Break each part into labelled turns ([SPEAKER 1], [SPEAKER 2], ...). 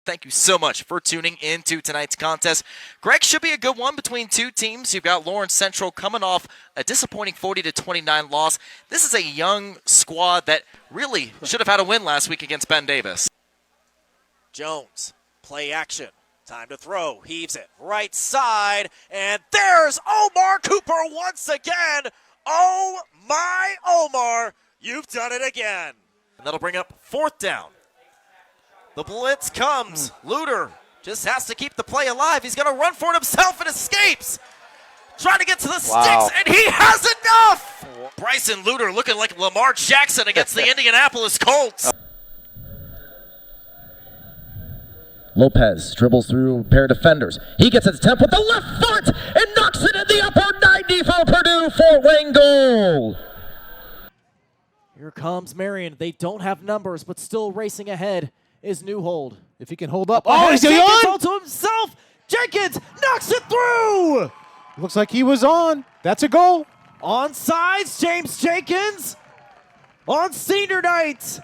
[SPEAKER 1] Thank you so much for tuning into tonight's contest. Greg, should be a good one between two teams. You've got Lawrence Central coming off a disappointing 40-29 loss. This is a young squad that really should have had a win last week against Ben Davis.
[SPEAKER 2] Jones, play action. Time to throw. Heaves it right side. And there's Omar Cooper once again. Oh, my Omar. You've done it again.
[SPEAKER 1] And that'll bring up fourth down. The blitz comes. Luter just has to keep the play alive. He's going to run for it himself and escapes. Trying to get to the sticks, and he has enough. Bryson Luter looking like Lamar Jackson against the Indianapolis Colts.
[SPEAKER 3] Lopez dribbles through a pair of defenders. He gets his attempt with the left foot and knocks it in the upper 90 for Purdue. Fort Wayne goal.
[SPEAKER 2] Here comes Marion. They don't have numbers, but still racing ahead is Newhold. If he can hold up.
[SPEAKER 4] Oh, is he
[SPEAKER 2] Jenkins
[SPEAKER 4] on?
[SPEAKER 2] all to himself. Jenkins knocks it through.
[SPEAKER 4] Looks like he was on. That's a goal.
[SPEAKER 2] Onsides, James Jenkins. On senior night,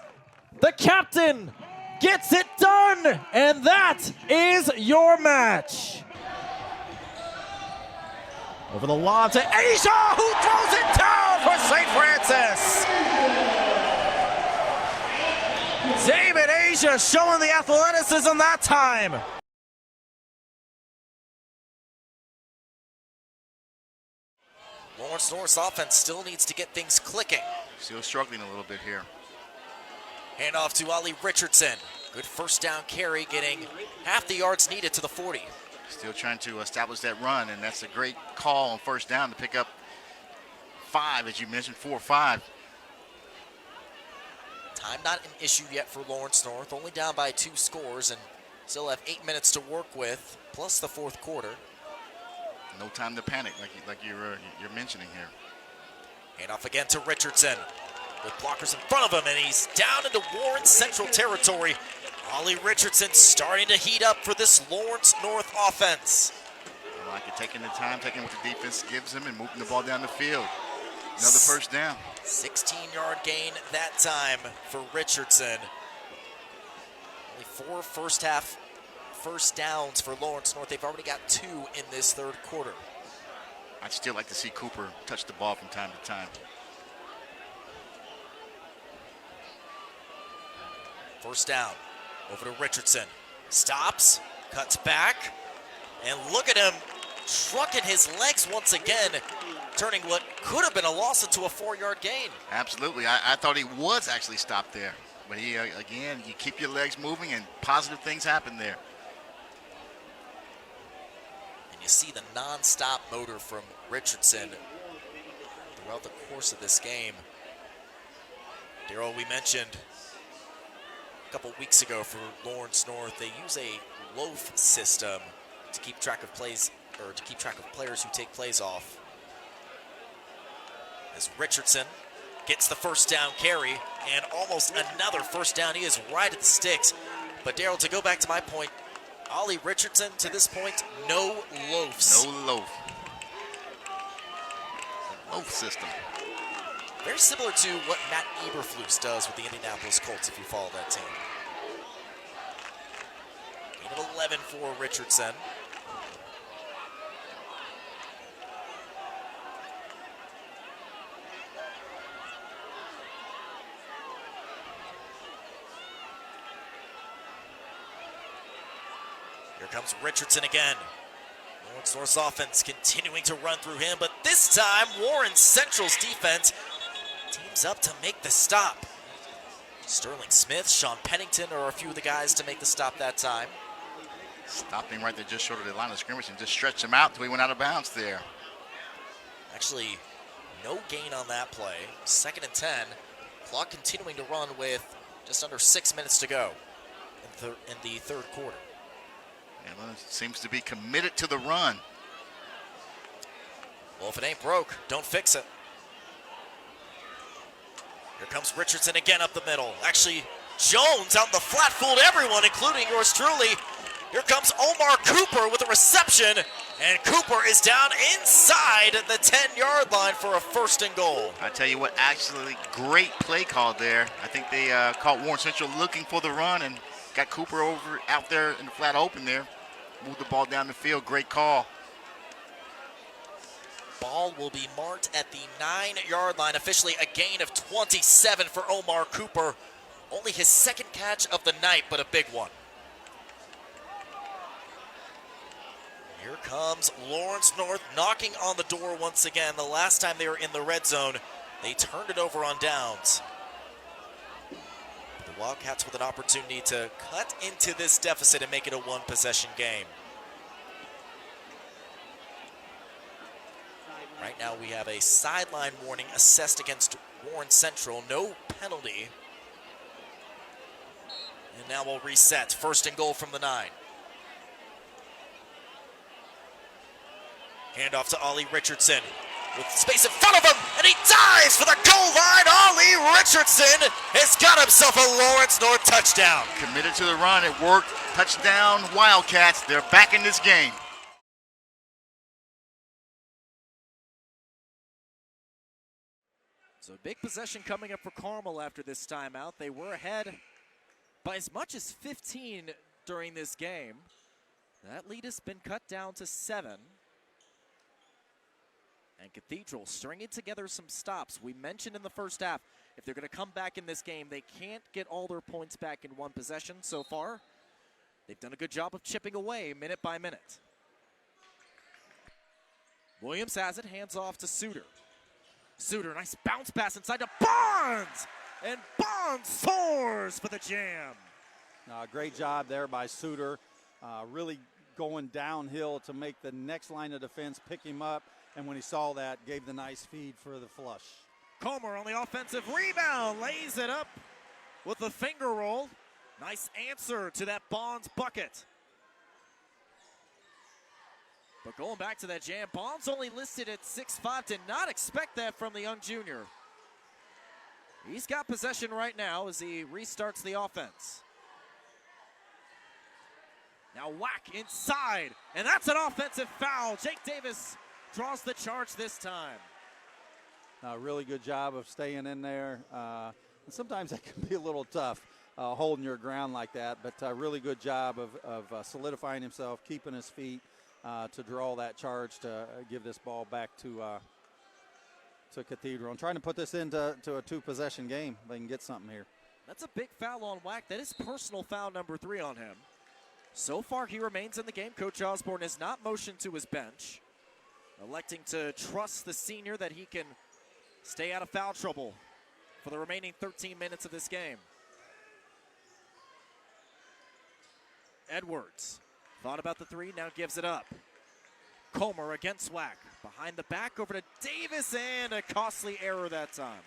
[SPEAKER 2] the captain gets it done, and that is your match. Over the lob to Asia, who throws it down for St. Francis. David Asia showing the athleticism that time.
[SPEAKER 1] Lawrence North's offense still needs to get things clicking.
[SPEAKER 5] Still struggling a little bit here.
[SPEAKER 1] Handoff to Ollie Richardson. Good first down carry, getting half the yards needed to the 40.
[SPEAKER 5] Still trying to establish that run, and that's a great call on first down to pick up 5, as you mentioned, 4 or 5.
[SPEAKER 1] Time not an issue yet for Lawrence North. Only down by 2 scores and still have 8 minutes to work with, plus the fourth quarter.
[SPEAKER 5] No time to panic, like you're mentioning here.
[SPEAKER 1] Handoff again to Richardson. With blockers in front of him, and he's down into Lawrence Central territory. Ollie Richardson starting to heat up for this Lawrence North offense.
[SPEAKER 5] I like it, taking the time, taking what the defense gives him and moving the ball down the field. Another first down.
[SPEAKER 1] 16-yard gain that time for Richardson. Only 4 first half first downs for Lawrence North. They've already got 2 in this third quarter.
[SPEAKER 5] I'd still like to see Cooper touch the ball from time to time.
[SPEAKER 1] First down, over to Richardson. Stops, cuts back, and look at him trucking his legs once again, turning what could have been a loss into a 4-yard gain.
[SPEAKER 5] Absolutely. I thought he was actually stopped there. But he, again, you keep your legs moving and positive things happen there.
[SPEAKER 1] And you see the non-stop motor from Richardson throughout the course of this game. Daryl, we mentioned a couple weeks ago for Lawrence North, they use a loaf system to keep track of plays, or to keep track of players who take plays off. As Richardson gets the first down carry and almost another first down. He is right at the sticks. But Daryl, to go back to my point, Ollie Richardson to this point, no loafs.
[SPEAKER 5] No loaf. Loaf system.
[SPEAKER 1] Very similar to what Matt Eberflus does with the Indianapolis Colts, if you follow that team. Gain of 11 for Richardson. Here comes Richardson again. Lawrence North's offense continuing to run through him, but this time Warren Central's defense teams up to make the stop. Sterling Smith, Sean Pennington are a few of the guys to make the stop that time.
[SPEAKER 5] Stopping right there just short of the line of scrimmage and just stretched him out until he went out of bounds there.
[SPEAKER 1] Actually, no gain on that play. 2nd and 10. Clock continuing to run with just under 6 minutes to go in the third quarter.
[SPEAKER 5] Well, seems to be committed to the run.
[SPEAKER 1] Well, if it ain't broke, don't fix it. Here comes Richardson again up the middle. Actually, Jones out in the flat fooled everyone, including yours truly. Here comes Omar Cooper with a reception, and Cooper is down inside the 10-yard line for a 1st and goal.
[SPEAKER 5] I tell you what, actually, great play call there. I think they caught Warren Central looking for the run, and got Cooper out there in the flat open there. Moved the ball down the field. Great call.
[SPEAKER 2] Ball will be marked at the 9-yard line. Officially a gain of 27 for Omar Cooper. Only his second catch of the night, but a big one. Here comes Lawrence North knocking on the door once again. The last time they were in the red zone, they turned it over on downs. The Wildcats with an opportunity to cut into this deficit and make it a one-possession game. Right now we have a sideline warning assessed against Warren Central. No penalty. And now we'll reset. First and goal from the 9. Handoff to Ollie Richardson with space in front of him, and he dives for the goal line. Ollie Richardson has got himself a Lawrence North touchdown.
[SPEAKER 5] Committed to the run. It worked. Touchdown, Wildcats. They're back in this game.
[SPEAKER 2] So big possession coming up for Carmel after this timeout. They were ahead by as much as 15 during this game. That lead has been cut down to 7. And Cathedral stringing together some stops. We mentioned in the first half, if they're going to come back in this game, they can't get all their points back in one possession so far. They've done a good job of chipping away minute by minute. Williams has it, hands off to Suter. Suter, nice bounce pass inside to Barnes! And Barnes soars for the jam.
[SPEAKER 6] Great job there by Suter. Really going downhill to make the next line of defense pick him up. And when he saw that, gave the nice feed for the flush.
[SPEAKER 2] Comer on the offensive rebound, lays it up with the finger roll. Nice answer to that Bonds bucket. But going back to that jam, Bonds only listed at 6'5", did not expect that from the young junior. He's got possession right now as he restarts the offense. Now whack inside, and that's an offensive foul. Jake Davis draws the charge this time.
[SPEAKER 6] Really good job of staying in there. And sometimes that can be a little tough, holding your ground like that, but really good job of solidifying himself, keeping his feet to draw that charge to give this ball back to Cathedral. I'm trying to put this into a 2-possession game. They can get something here.
[SPEAKER 2] That's a big foul on Wack. That is personal foul number 3 on him. So far, he remains in the game. Coach Osborne has not motioned to his bench, electing to trust the senior that he can stay out of foul trouble for the remaining 13 minutes of this game. Edwards thought about the 3, now gives it up. Comer against Wack. Behind the back over to Davis, and a costly error that time.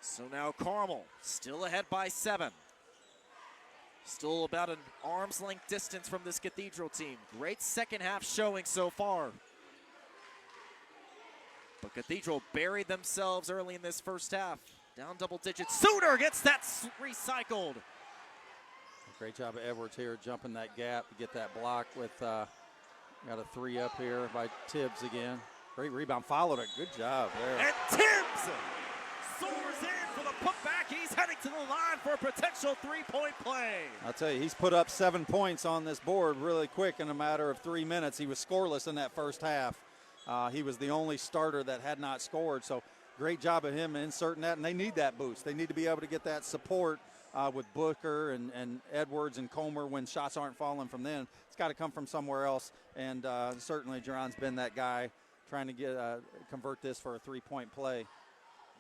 [SPEAKER 2] So now Carmel still ahead by 7. Still about an arm's length distance from this Cathedral team. Great second half showing so far. But Cathedral buried themselves early in this first half. Down double digits. Suter gets that recycled.
[SPEAKER 6] Great job of Edwards here, jumping that gap to get that block with, got a 3 up here by Tibbs again. Great rebound, followed it. Good job there.
[SPEAKER 2] And Tibbs soars in for the putback. He's heading to the line for a potential 3-point play.
[SPEAKER 6] I'll tell you, he's put up 7 points on this board really quick in a matter of 3 minutes. He was scoreless in that first half. He was the only starter that had not scored, so great job of him inserting that, and they need that boost. They need to be able to get that support with Booker and Edwards and Comer when shots aren't falling from them. It's got to come from somewhere else, and certainly Jerron's been that guy trying to convert this for a 3-point play.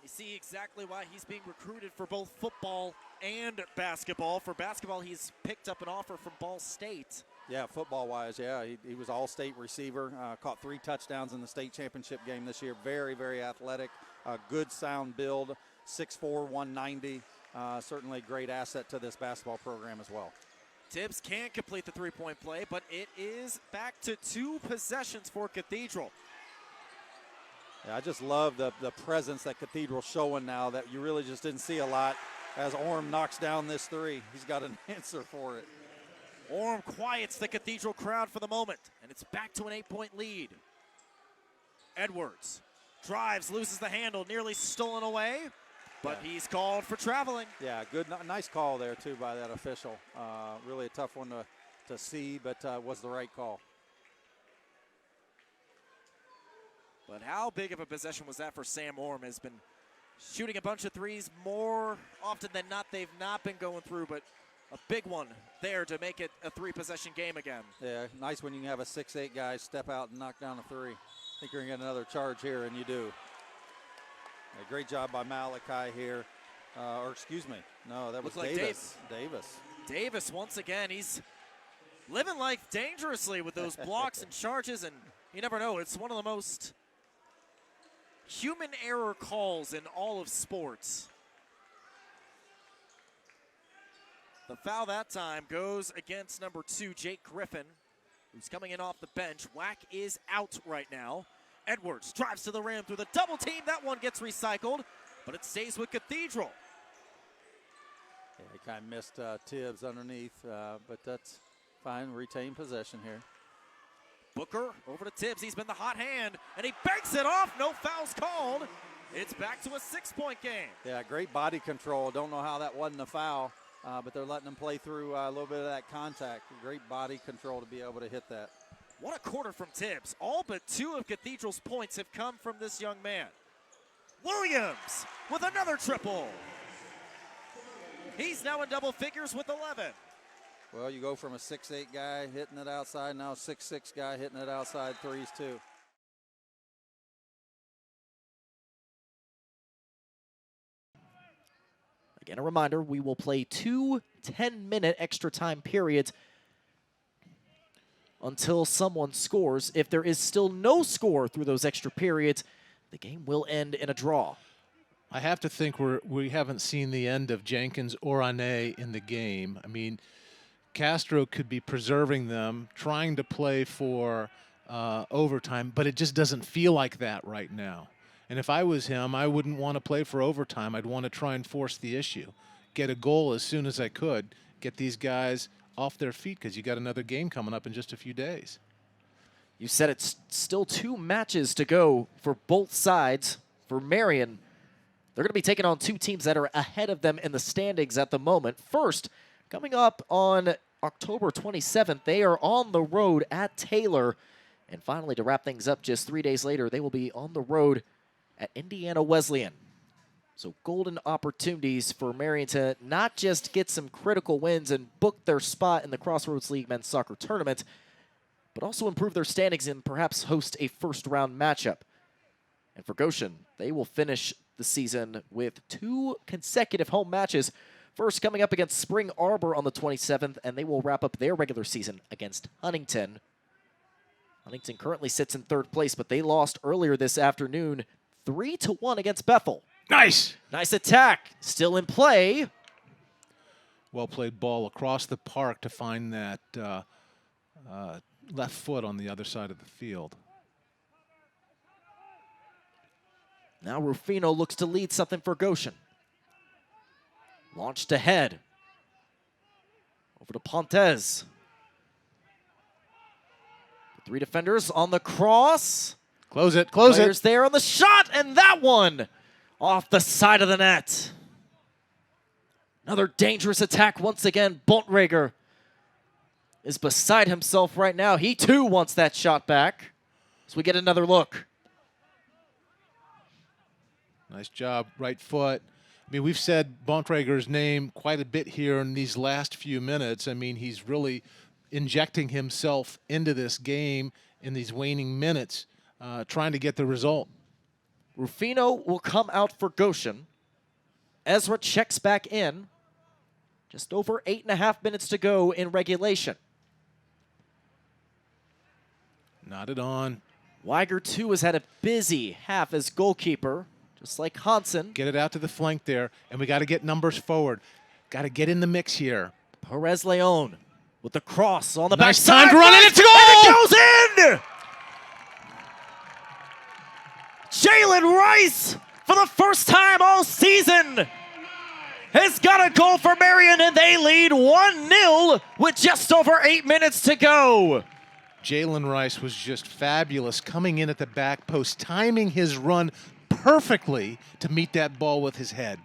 [SPEAKER 2] You see exactly why he's being recruited for both football and basketball. For basketball, he's picked up an offer from Ball State.
[SPEAKER 6] Yeah, football-wise, yeah, he was all-state receiver, caught 3 touchdowns in the state championship game this year. Very, very athletic, good sound build, 6'4", 190. Certainly a great asset to this basketball program as well.
[SPEAKER 2] Tibbs can complete the 3-point play, but it is back to 2 possessions for Cathedral.
[SPEAKER 6] Yeah, I just love the presence that Cathedral's showing now that you really just didn't see a lot as Orm knocks down this 3. He's got an answer for it.
[SPEAKER 2] Orm quiets the Cathedral crowd for the moment, and it's back to an 8-point lead. Edwards Drives, loses the handle, nearly stolen away, but he's called for traveling.
[SPEAKER 6] Yeah, good, nice call there too by that official. Really a tough one to see, but was the right call.
[SPEAKER 2] But how big of a possession was that for Sam Orm? Has been shooting a bunch of threes more often than not. They've not been going through, but a big one there to make it a 3-possession game again.
[SPEAKER 6] Yeah, nice when you can have a 6'8" guy step out and knock down a 3. I think you're going to get another charge here, and you do. Yeah, great job by Malachi here. Or excuse me, no, that was
[SPEAKER 2] Looked like
[SPEAKER 6] Davis.
[SPEAKER 2] Davis, once again, he's living life dangerously with those blocks and charges, and you never know. It's one of the most human error calls in all of sports. The foul that time goes against number 2, Jake Griffin, who's coming in off the bench. Wack is out right now. Edwards drives to the rim through the double team. That one gets recycled, but it stays with Cathedral.
[SPEAKER 6] Yeah, he kind of missed Tibbs underneath, but that's fine. Retain possession here.
[SPEAKER 2] Booker over to Tibbs. He's been the hot hand, and he banks it off. No fouls called. It's back to a 6-point game.
[SPEAKER 6] Yeah, great body control. Don't know how that wasn't a foul, but they're letting him play through a little bit of that contact. Great body control to be able to hit that.
[SPEAKER 2] What a quarter from Tibbs. All but 2 of Cathedral's points have come from this young man. Williams with another triple. He's now in double figures with 11.
[SPEAKER 6] Well, you go from a 6'8" guy hitting it outside, now a 6'6" guy hitting it outside threes too.
[SPEAKER 1] Again, a reminder, we will play 2 10-minute extra time periods until someone scores. If there is still no score through those extra periods, the game will end in a draw.
[SPEAKER 7] I have to think we haven't seen the end of Jenkins or Ayen in the game. I mean, Castro could be preserving them, trying to play for overtime, but it just doesn't feel like that right now. And if I was him, I wouldn't want to play for overtime. I'd want to try and force the issue, get a goal as soon as I could, get these guys off their feet, because you got another game coming up in just a few days.
[SPEAKER 1] You said it's still 2 matches to go for both sides. For Marion, they're going to be taking on 2 teams that are ahead of them in the standings at the moment. First, coming up on October 27th, they are on the road at Taylor. And finally, to wrap things up just 3 days later, they will be on the road at Indiana Wesleyan. So golden opportunities for Marion to not just get some critical wins and book their spot in the Crossroads League Men's Soccer Tournament, but also improve their standings and perhaps host a first-round matchup. And for Goshen, they will finish the season with 2 consecutive home matches. First, coming up against Spring Arbor on the 27th, and they will wrap up their regular season against Huntington. Huntington currently sits in 3rd place, but they lost earlier this afternoon 3-1 against Bethel.
[SPEAKER 7] Nice!
[SPEAKER 1] Nice attack. Still in play.
[SPEAKER 7] Well-played ball across the park to find that left foot on the other side of the field.
[SPEAKER 1] Now Rufino looks to lead something for Goshen. Launched ahead. Over to Pontes. 3 defenders on the cross.
[SPEAKER 7] Close it, close
[SPEAKER 1] Players
[SPEAKER 7] it.
[SPEAKER 1] there on the shot, and that one off the side of the net. Another dangerous attack once again. Bontrager is beside himself right now. He too wants that shot back. So we get another look.
[SPEAKER 7] Nice job, right foot. I mean, we've said Bontrager's name quite a bit here in these last few minutes. I mean, he's really injecting himself into this game in these waning minutes, trying to get the result.
[SPEAKER 1] Rufino will come out for Goshen. Ezra checks back in. Just over 8.5 minutes to go in regulation.
[SPEAKER 7] Nodded on.
[SPEAKER 1] Weiger, too, has had a busy half as goalkeeper, just like Hansen.
[SPEAKER 7] Get it out to the flank there, and we got to get numbers forward. Got to get in the mix here.
[SPEAKER 1] Perez Leon with the cross on the
[SPEAKER 7] nice
[SPEAKER 1] backside.
[SPEAKER 7] Time to run, and it's a goal!
[SPEAKER 1] And it goes in! Jalen Rice, for the first time all season, has got a goal for Marion, and they lead 1-0 with just over 8 minutes to go.
[SPEAKER 7] Jalen Rice was just fabulous coming in at the back post, timing his run perfectly to meet that ball with his head.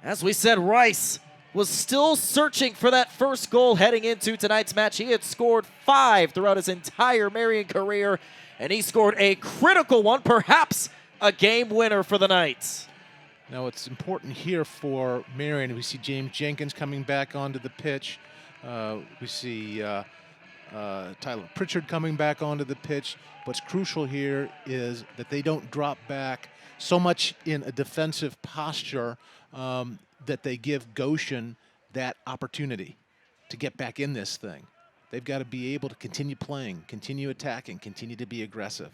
[SPEAKER 1] As we said, Rice was still searching for that first goal heading into tonight's match. He had scored 5 throughout his entire Marion career, and he scored a critical one, perhaps a game winner for the Knights.
[SPEAKER 7] Now it's important here for Marion. We see James Jenkins coming back onto the pitch. We see Tyler Pritchard coming back onto the pitch. What's crucial here is that they don't drop back so much in a defensive posture that they give Goshen that opportunity to get back in this thing. They've got to be able to continue playing, continue attacking, continue to be aggressive.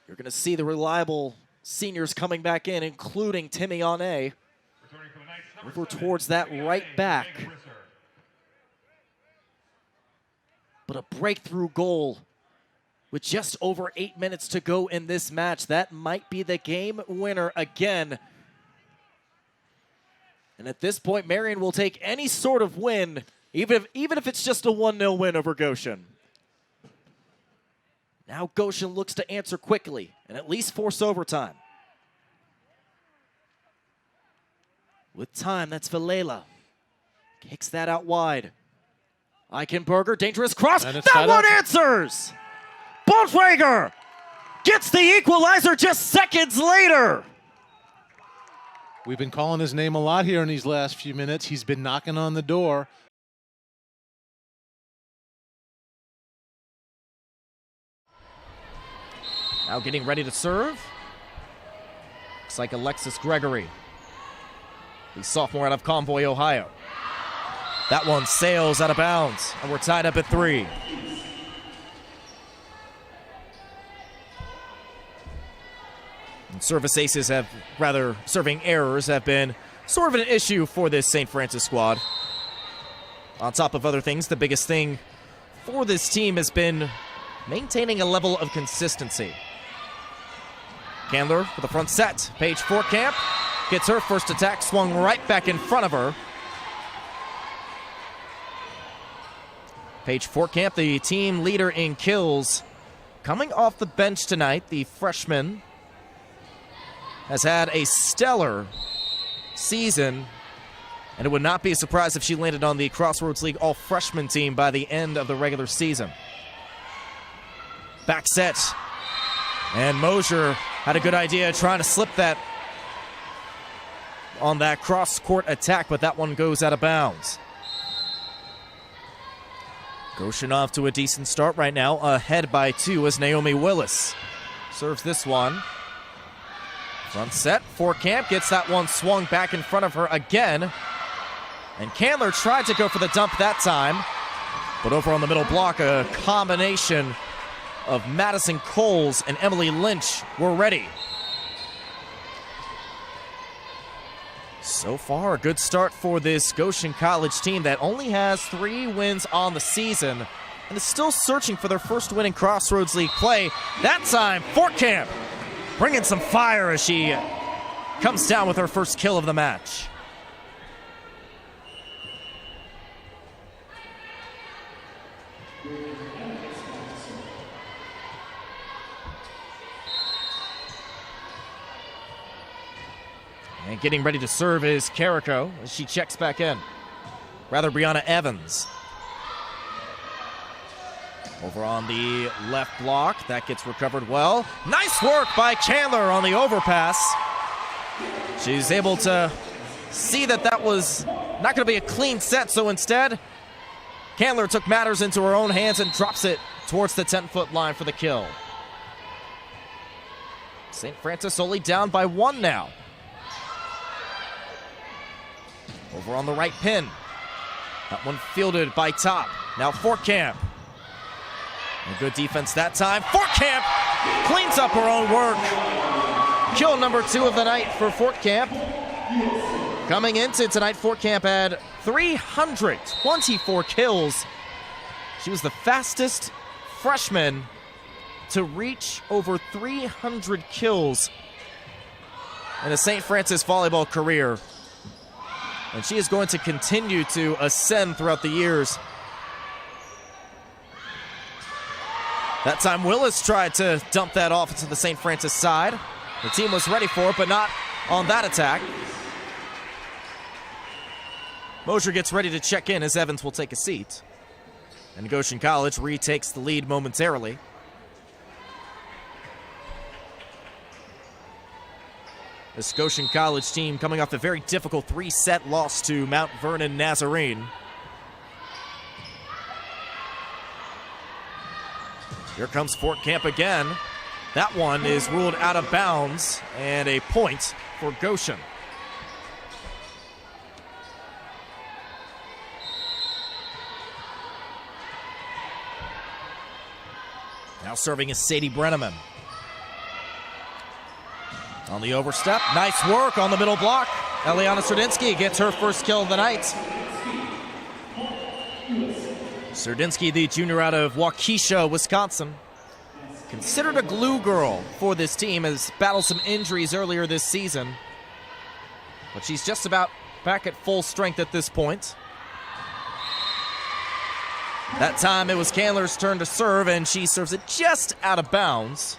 [SPEAKER 1] You're going to see the reliable seniors coming back in, including Timmy Ayen, over towards that right back. But a breakthrough goal with just over 8 minutes to go in this match. That might be the game winner again. And at this point, Marion will take any sort of win, even if it's just a 1-0 win over Goshen. Now Goshen looks to answer quickly and at least force overtime. With time, that's Vilela. Kicks that out wide. Eichenberger, dangerous cross. That one answers! Bontrager gets the equalizer just seconds later.
[SPEAKER 7] We've been calling his name a lot here in these last few minutes. He's been knocking on the door.
[SPEAKER 1] Now getting ready to serve. Looks like Alexis Gregory, the sophomore out of Convoy, Ohio. That one sails out of bounds, and we're tied up at 3. And serving errors have been sort of an issue for this St. Francis squad. On top of other things, the biggest thing for this team has been maintaining a level of consistency. Candler with the front set. Paige Forkamp gets her first attack, swung right back in front of her. Paige Forkamp, the team leader in kills, coming off the bench tonight. The freshman has had a stellar season, and it would not be a surprise if she landed on the Crossroads League all-freshman team by the end of the regular season. Back set, and Mosier had a good idea trying to slip that on that cross-court attack, but that one goes out of bounds. Goshen off to a decent start right now, ahead by 2 as Naomi Willis serves this one. Front set, Forkamp gets that one swung back in front of her again. And Candler tried to go for the dump that time, but over on the middle block, a combination of Madison Coles and Emily Lynch were ready. So far, a good start for this Goshen College team that only has 3 wins on the season and is still searching for their first win in Crossroads League play. That time, Forkamp bringing some fire as she comes down with her first kill of the match. And getting ready to serve is Carrico as she checks back in. Rather, Brianna Evans. Over on the left block, that gets recovered well. Nice work by Chandler on the overpass. She's able to see that that was not going to be a clean set, so instead, Candler took matters into her own hands and drops it towards the 10-foot line for the kill. St. Francis only down by 1 now. Over on the right pin. That one fielded by Top. Now Forkamp. A good defense that time. Forkamp cleans up her own work. Kill number 2 of the night for Forkamp. Coming into tonight, Forkamp had 324 kills. She was the fastest freshman to reach over 300 kills in a St. Francis volleyball career. And she is going to continue to ascend throughout the years. That time Willis tried to dump that off into the St. Francis side. The team was ready for it, but not on that attack. Mosier gets ready to check in as Evans will take a seat. And Goshen College retakes the lead momentarily. This Goshen College team coming off a very difficult 3-set loss to Mount Vernon Nazarene. Here comes Fort Camp again. That one is ruled out of bounds, and a point for Goshen. Now serving is Sadie Brenneman. On the overstep, nice work on the middle block. Eliana Serdinsky gets her first kill of the night. Serdinsky, the junior out of Waukesha, Wisconsin. Considered a glue girl for this team, has battled some injuries earlier this season. But she's just about back at full strength at this point. That time it was Candler's turn to serve, and she serves it just out of bounds.